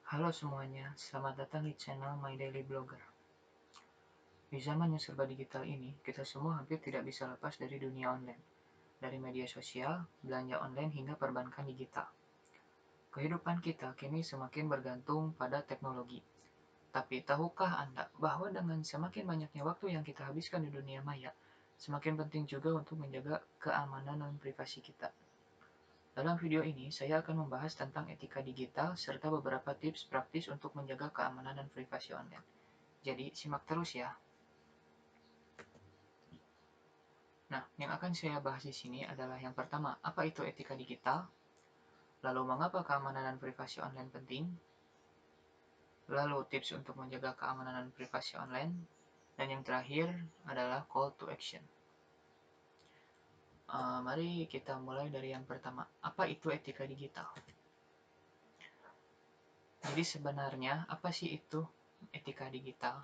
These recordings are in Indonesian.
Halo semuanya, selamat datang di channel My Daily Blogger. Di zaman yang serba digital ini, kita semua hampir tidak bisa lepas dari dunia online. Dari media sosial, belanja online hingga perbankan digital. Kehidupan kita kini semakin bergantung pada teknologi. Tapi tahukah Anda bahwa dengan semakin banyaknya waktu yang kita habiskan di dunia maya, semakin penting juga untuk menjaga keamanan dan privasi kita. Dalam video ini, saya akan membahas tentang etika digital serta beberapa tips praktis untuk menjaga keamanan dan privasi online. Jadi, simak terus ya. Nah, yang akan saya bahas di sini adalah yang pertama, apa itu etika digital? Lalu, mengapa keamanan dan privasi online penting? Lalu, tips untuk menjaga keamanan dan privasi online? Dan yang terakhir adalah call to action. Mari kita mulai dari yang pertama, apa itu etika digital? Jadi sebenarnya, apa sih itu etika digital?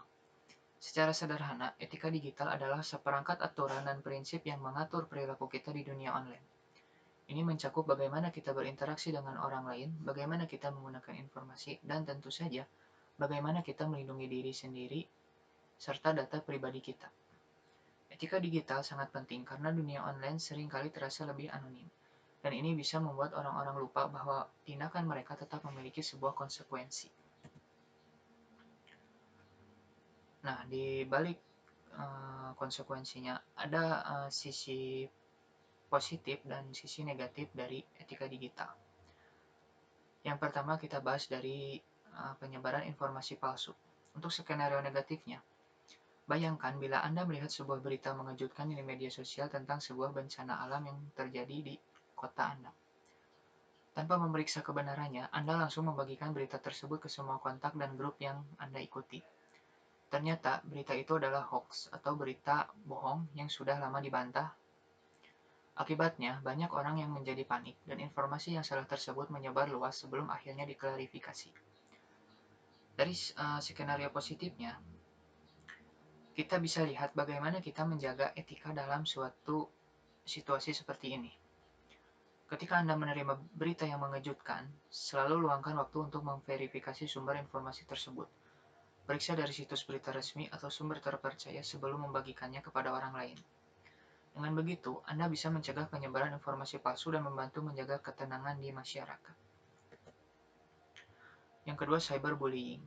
Secara sederhana, etika digital adalah seperangkat aturan dan prinsip yang mengatur perilaku kita di dunia online. Ini mencakup bagaimana kita berinteraksi dengan orang lain, bagaimana kita menggunakan informasi, dan tentu saja bagaimana kita melindungi diri sendiri serta data pribadi kita. Etika digital sangat penting karena dunia online seringkali terasa lebih anonim, dan ini bisa membuat orang-orang lupa bahwa tindakan mereka tetap memiliki sebuah konsekuensi. Nah, di balik konsekuensinya ada sisi positif dan sisi negatif dari etika digital. Yang pertama kita bahas dari penyebaran informasi palsu. Untuk skenario negatifnya, bayangkan bila Anda melihat sebuah berita mengejutkan di media sosial tentang sebuah bencana alam yang terjadi di kota Anda. Tanpa memeriksa kebenarannya, Anda langsung membagikan berita tersebut ke semua kontak dan grup yang Anda ikuti. Ternyata berita itu adalah hoax atau berita bohong yang sudah lama dibantah. Akibatnya, banyak orang yang menjadi panik dan informasi yang salah tersebut menyebar luas sebelum akhirnya diklarifikasi. Dari skenario positifnya, kita bisa lihat bagaimana kita menjaga etika dalam suatu situasi seperti ini. Ketika Anda menerima berita yang mengejutkan, selalu luangkan waktu untuk memverifikasi sumber informasi tersebut. Periksa dari situs berita resmi atau sumber terpercaya sebelum membagikannya kepada orang lain. Dengan begitu, Anda bisa mencegah penyebaran informasi palsu dan membantu menjaga ketenangan di masyarakat. Yang kedua, cyberbullying.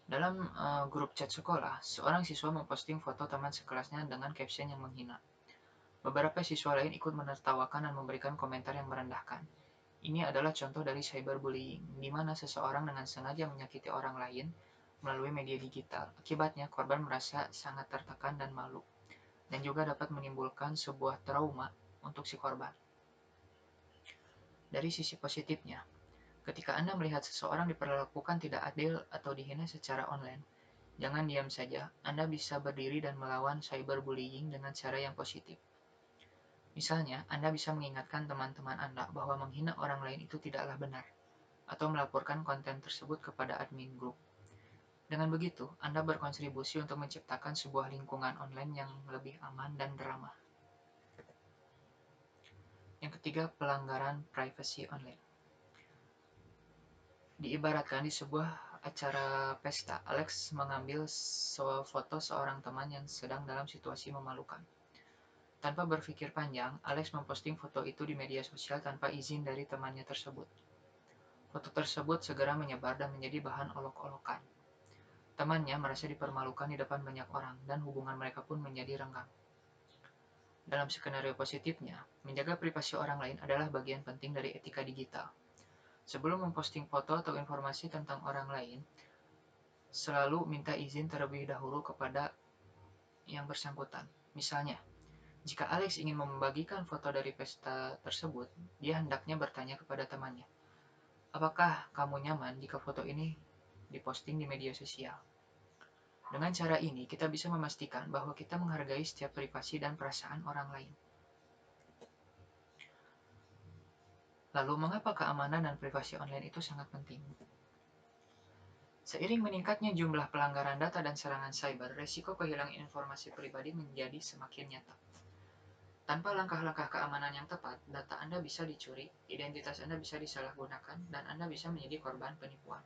Dalam grup chat sekolah, seorang siswa memposting foto teman sekelasnya dengan caption yang menghina. Beberapa siswa lain ikut menertawakan dan memberikan komentar yang merendahkan. Ini adalah contoh dari cyberbullying, di mana seseorang dengan sengaja menyakiti orang lain melalui media digital. Akibatnya, korban merasa sangat tertekan dan malu, dan juga dapat menimbulkan sebuah trauma untuk si korban. Dari sisi positifnya, ketika Anda melihat seseorang diperlakukan tidak adil atau dihina secara online, jangan diam saja. Anda bisa berdiri dan melawan cyberbullying dengan cara yang positif. Misalnya, Anda bisa mengingatkan teman-teman Anda bahwa menghina orang lain itu tidaklah benar, atau melaporkan konten tersebut kepada admin grup. Dengan begitu, Anda berkontribusi untuk menciptakan sebuah lingkungan online yang lebih aman dan ramah. Yang ketiga, pelanggaran privasi online. Diibaratkan di sebuah acara pesta, Alex mengambil foto seorang teman yang sedang dalam situasi memalukan. Tanpa berpikir panjang, Alex memposting foto itu di media sosial tanpa izin dari temannya tersebut. Foto tersebut segera menyebar dan menjadi bahan olok-olokan. Temannya merasa dipermalukan di depan banyak orang, dan hubungan mereka pun menjadi renggang. Dalam skenario positifnya, menjaga privasi orang lain adalah bagian penting dari etika digital. Sebelum memposting foto atau informasi tentang orang lain, selalu minta izin terlebih dahulu kepada yang bersangkutan. Misalnya, jika Alex ingin membagikan foto dari pesta tersebut, dia hendaknya bertanya kepada temannya, apakah kamu nyaman jika foto ini diposting di media sosial? Dengan cara ini, kita bisa memastikan bahwa kita menghargai setiap privasi dan perasaan orang lain. Lalu, mengapa keamanan dan privasi online itu sangat penting? Seiring meningkatnya jumlah pelanggaran data dan serangan cyber, resiko kehilangan informasi pribadi menjadi semakin nyata. Tanpa langkah-langkah keamanan yang tepat, data Anda bisa dicuri, identitas Anda bisa disalahgunakan, dan Anda bisa menjadi korban penipuan.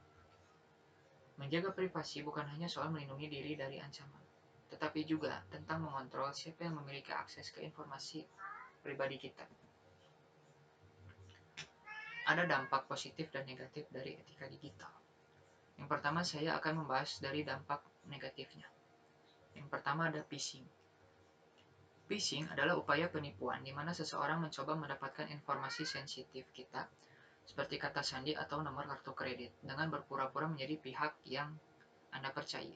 Menjaga privasi bukan hanya soal melindungi diri dari ancaman, tetapi juga tentang mengontrol siapa yang memiliki akses ke informasi pribadi kita. Ada dampak positif dan negatif dari etika digital. Yang pertama, saya akan membahas dari dampak negatifnya. Yang pertama ada phishing. Phishing adalah upaya penipuan di mana seseorang mencoba mendapatkan informasi sensitif kita, seperti kata sandi atau nomor kartu kredit, dengan berpura-pura menjadi pihak yang Anda percaya.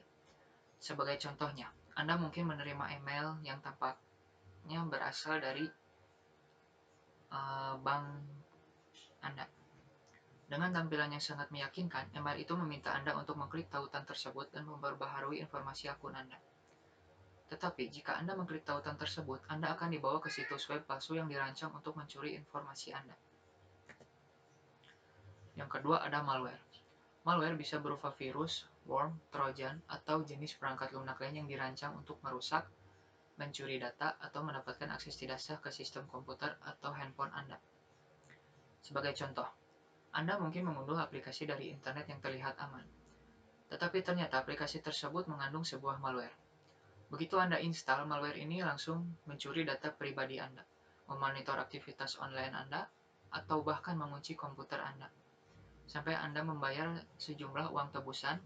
Sebagai contohnya, Anda mungkin menerima email yang tampaknya berasal dari bank Anda. Dengan tampilan yang sangat meyakinkan, email itu meminta Anda untuk mengklik tautan tersebut dan memperbaharui informasi akun Anda. Tetapi, jika Anda mengklik tautan tersebut, Anda akan dibawa ke situs web palsu yang dirancang untuk mencuri informasi Anda. Yang kedua ada malware. Malware bisa berupa virus, worm, trojan, atau jenis perangkat lunak lain yang dirancang untuk merusak, mencuri data, atau mendapatkan akses tidak sah ke sistem komputer atau handphone Anda. Sebagai contoh, Anda mungkin mengunduh aplikasi dari internet yang terlihat aman, tetapi ternyata aplikasi tersebut mengandung sebuah malware. Begitu Anda install, malware ini langsung mencuri data pribadi Anda, memonitor aktivitas online Anda, atau bahkan mengunci komputer Anda, sampai Anda membayar sejumlah uang tebusan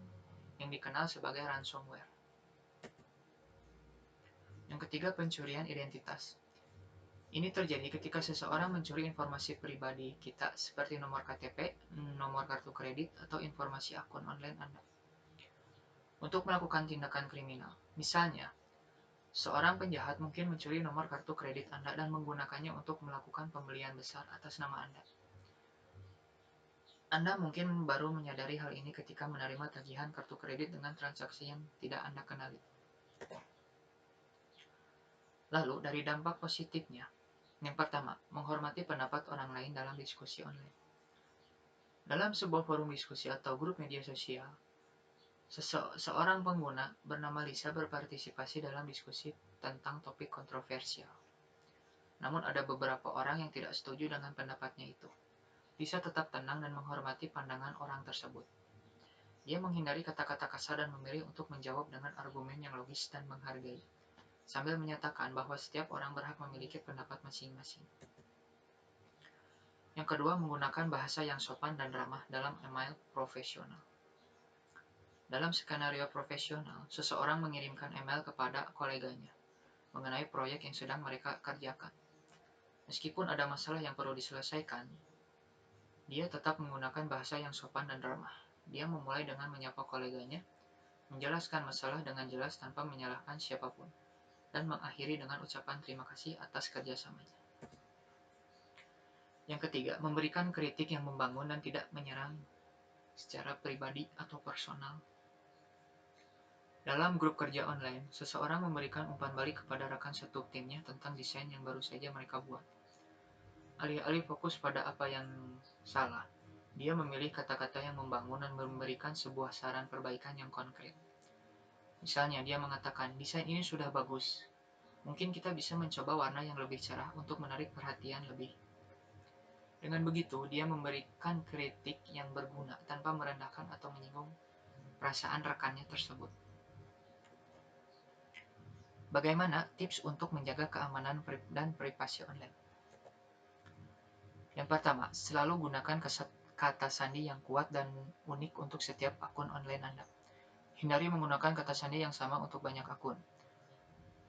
yang dikenal sebagai ransomware. Yang ketiga, pencurian identitas. Ini terjadi ketika seseorang mencuri informasi pribadi kita seperti nomor KTP, nomor kartu kredit, atau informasi akun online Anda untuk melakukan tindakan kriminal. Misalnya, seorang penjahat mungkin mencuri nomor kartu kredit Anda dan menggunakannya untuk melakukan pembelian besar atas nama Anda. Anda mungkin baru menyadari hal ini ketika menerima tagihan kartu kredit dengan transaksi yang tidak Anda kenali. Lalu, dari dampak positifnya, yang pertama, menghormati pendapat orang lain dalam diskusi online. Dalam sebuah forum diskusi atau grup media sosial, seorang pengguna bernama Lisa berpartisipasi dalam diskusi tentang topik kontroversial. Namun ada beberapa orang yang tidak setuju dengan pendapatnya itu. Lisa tetap tenang dan menghormati pandangan orang tersebut. Dia menghindari kata-kata kasar dan memilih untuk menjawab dengan argumen yang logis dan menghargai, sambil menyatakan bahwa setiap orang berhak memiliki pendapat masing-masing. Yang kedua, menggunakan bahasa yang sopan dan ramah dalam email profesional. Dalam skenario profesional, seseorang mengirimkan email kepada koleganya mengenai proyek yang sedang mereka kerjakan. Meskipun ada masalah yang perlu diselesaikan, dia tetap menggunakan bahasa yang sopan dan ramah. Dia memulai dengan menyapa koleganya, menjelaskan masalah dengan jelas tanpa menyalahkan siapapun, dan mengakhiri dengan ucapan terima kasih atas kerjasamanya. Yang ketiga, memberikan kritik yang membangun dan tidak menyerang secara pribadi atau personal. Dalam grup kerja online, seseorang memberikan umpan balik kepada rekan satu timnya tentang desain yang baru saja mereka buat. Alih-alih fokus pada apa yang salah, dia memilih kata-kata yang membangun dan memberikan sebuah saran perbaikan yang konkret. Misalnya, dia mengatakan, desain ini sudah bagus. Mungkin kita bisa mencoba warna yang lebih cerah untuk menarik perhatian lebih. Dengan begitu, dia memberikan kritik yang berguna tanpa merendahkan atau menyinggung perasaan rekannya tersebut. Bagaimana tips untuk menjaga keamanan dan privasi online? Yang pertama, selalu gunakan kata sandi yang kuat dan unik untuk setiap akun online Anda. Hindari menggunakan kata sandi yang sama untuk banyak akun.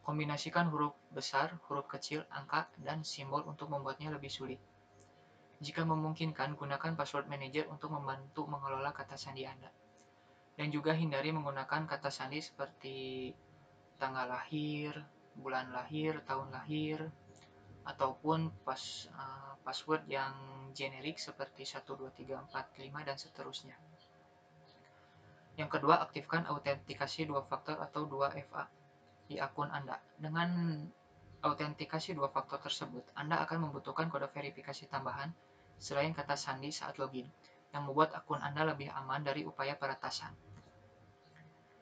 Kombinasikan huruf besar, huruf kecil, angka, dan simbol untuk membuatnya lebih sulit. Jika memungkinkan, gunakan password manager untuk membantu mengelola kata sandi Anda. Dan juga hindari menggunakan kata sandi seperti tanggal lahir, bulan lahir, tahun lahir, ataupun password yang generik seperti 1, 2, 3, 4, 5, dan seterusnya. Yang kedua, aktifkan autentikasi 2 faktor atau 2FA di akun Anda. Dengan autentikasi 2 faktor tersebut, Anda akan membutuhkan kode verifikasi tambahan selain kata sandi saat login, yang membuat akun Anda lebih aman dari upaya peretasan.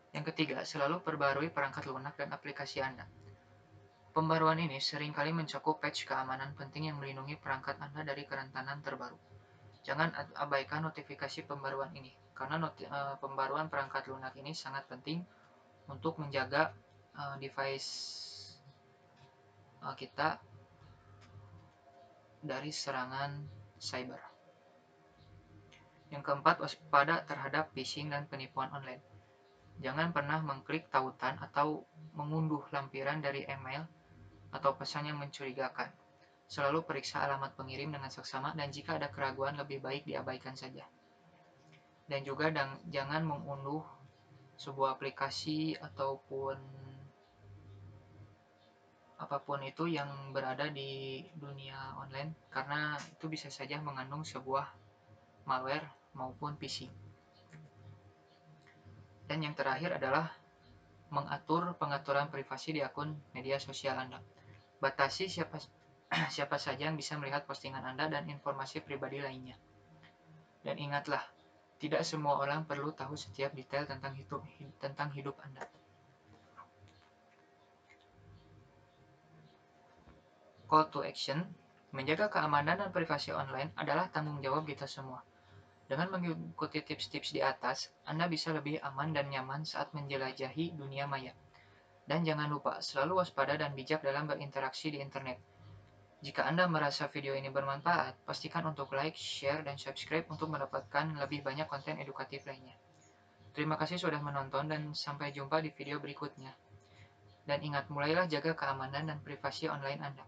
Yang ketiga, selalu perbarui perangkat lunak dan aplikasi Anda. Pembaruan ini seringkali mencakup patch keamanan penting yang melindungi perangkat Anda dari kerentanan terbaru. Jangan abaikan notifikasi pembaruan ini, karena pembaruan perangkat lunak ini sangat penting untuk menjaga device kita dari serangan cyber. Yang keempat, waspada terhadap phishing dan penipuan online. Jangan pernah mengklik tautan atau mengunduh lampiran dari email atau pesan yang mencurigakan. Selalu periksa alamat pengirim dengan seksama, dan jika ada keraguan lebih baik diabaikan saja. Dan juga jangan mengunduh sebuah aplikasi ataupun apapun itu yang berada di dunia online, karena itu bisa saja mengandung sebuah malware maupun phishing. Dan yang terakhir adalah mengatur pengaturan privasi di akun media sosial Anda. Batasi siapa saja yang bisa melihat postingan Anda dan informasi pribadi lainnya. Dan ingatlah, tidak semua orang perlu tahu setiap detail tentang hidup Anda. Call to action, menjaga keamanan dan privasi online adalah tanggung jawab kita semua. Dengan mengikuti tips-tips di atas, Anda bisa lebih aman dan nyaman saat menjelajahi dunia maya. Dan jangan lupa, selalu waspada dan bijak dalam berinteraksi di internet. Jika Anda merasa video ini bermanfaat, pastikan untuk like, share, dan subscribe untuk mendapatkan lebih banyak konten edukatif lainnya. Terima kasih sudah menonton dan sampai jumpa di video berikutnya. Dan ingat, mulailah jaga keamanan dan privasi online Anda.